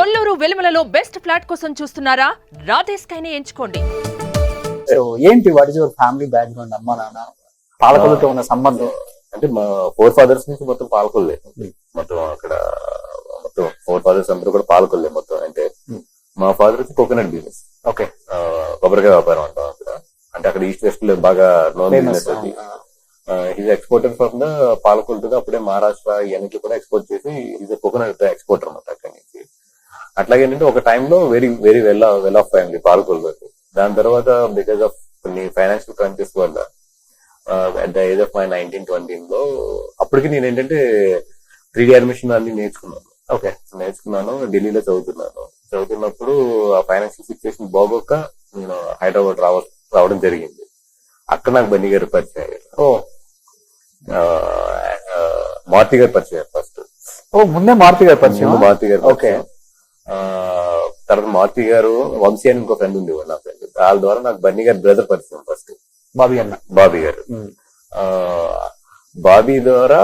Kolluru వెలుమలలో best flat కోసం చూస్తున్నారా? రాధే స్కైని ఎంచుకోండి. ఏంటి what is your family background? అమ్మ నాన్న పాలకులతో ఉన్న సంబంధం అంటే మా 4 ఫాదర్స్ నుంచి మొత్తం పాలకొల్లే. మొత్తం అక్కడ మొత్తం 4 ఫాదర్స్ అందరూ కూడా పాలకొల్లే మొత్తం. అంటే మా ఫాదర్ వచ్చి కోకోనట్ బిజినెస్, ఓకే, కొబ్బరికాయ వ్యాపారం అంటాం అక్కడ. అంటే అక్కడ ఈస్ట్ వెస్ట్ లో బాగా నోన్ బిజినెస్ అది. ఈజ్ ఎక్స్పోర్టర్ ఫ్రమ్ ద పాలకొల్లుగా. అప్పుడే మహారాష్ట్ర ఇవన్నీ కూడా ఎక్స్పోర్ట్ చేసి ఈజ్ కోకోనట్ ఎక్స్పోర్టర్ అనమాట అక్కడి నుంచి. అట్లాగే ఏంటంటే ఒక టైంలో very very well off family పాలకొల్లుకి. దాని తర్వాత బికాస్ ఆఫ్ కొన్ని ఫైనాన్షియల్ క్రైసిస్ వల్ల at the age of my 19-20 లో అప్పటికి నేను ఏంటంటే 3D యానిమేషన్ అన్ని నేర్చుకున్నాను. ఓకే, నేర్చుకున్నాను, ఢిల్లీలో చదువుతున్నప్పుడు ఆ ఫైనాన్షియల్ సిచ్యువేషన్ బాగోక నేను హైదరాబాద్ రావడం జరిగింది. అక్కడ నాకు బన్నీ గారు పరిచయం అయ్యారు. మారుతి గారు పరిచయం ఫస్ట్. ముందే మారుతి గారు పరిచయం. మారుతి గారు, ఓకే. తర్వాత మారుతి గారు, వంశీ అని ఇంకో ఫ్రెండ్ ఉండేవాడు నా ఫ్రెండ్. వాళ్ళ ద్వారా నాకు బన్నీ గారు బ్రదర్ పరిచయం ఫస్ట్, బాబీ గారు. బాబీ ద్వారా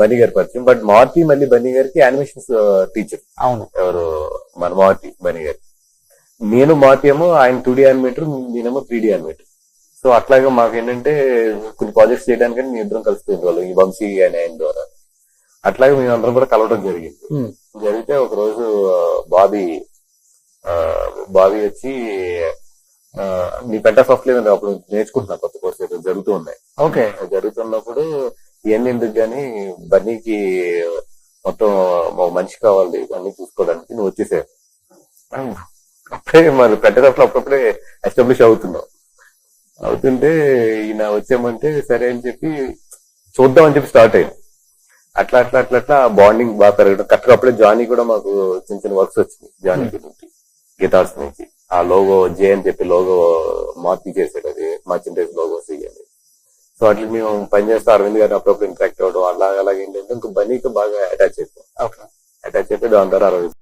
బన్నీ గారి పరిచయం. బట్ మారుతి మళ్ళీ బన్నీ గారికి యానిమేషన్స్ టీచర్. అవును, ఎవరు మన మారుతి బన్నీ గారు. నేను మారుతి ఏమో ఆయన 2D యానిమేటర్, నేనేమో 3D యానిమేటర్. సో అట్లాగే మాకు ఏంటంటే కొన్ని ప్రాజెక్ట్స్ చేయడానికి మేము ఇద్దరం కలుస్తుంది వాళ్ళు, ఈ వంశీ అనే ఆయన ద్వారా. అట్లాగే మేము అందరం కూడా కలవడం జరిగింది. జరిగితే ఒక రోజు బాబీ వచ్చి నీ పెంటా సాఫ్ట్వేర్ అప్పుడు నేర్చుకుంటున్నా, కొత్త కోర్స్ ఏదో జరుగుతూ ఉన్నాయి. ఓకే, జరుగుతున్నప్పుడు ఇవన్నీ ఎందుకు గానీ బన్నీకి మొత్తం మనిషి కావాలి అన్ని చూసుకోవడానికి, నువ్వు వచ్చేసావు. అప్పుడే మరి పెంటా సాఫ్ట్ అప్పుడప్పుడే ఎస్టాబ్లిష్ అవుతుంటే ఈయన వచ్చామంటే సరే అని చెప్పి చూద్దామని చెప్పి స్టార్ట్ అయింది. అట్లా బాండింగ్ బాగా పెరగడం. కరెక్ట్గా అప్పుడే జానీ కూడా మాకు చిన్న చిన్న వర్క్స్ వచ్చినాయి. జానీ గురించి గిటార్స్ నుంచి ఆ లోగో జే అని చెప్పి లోగో మార్పు చేసాడు, అది మర్చెంటైజ్ లోగోస్ ఇవన్నీ. సో అట్లా మేము పనిచేస్తే అరవింద్ గారిని అప్పుడప్పుడు ఇంటరాక్ట్ అవ్వడం అలాగే ఏంటంటే ఇంకా బనీకి బాగా అటాచ్ అయిపోయి దాని ద్వారా అరవింద్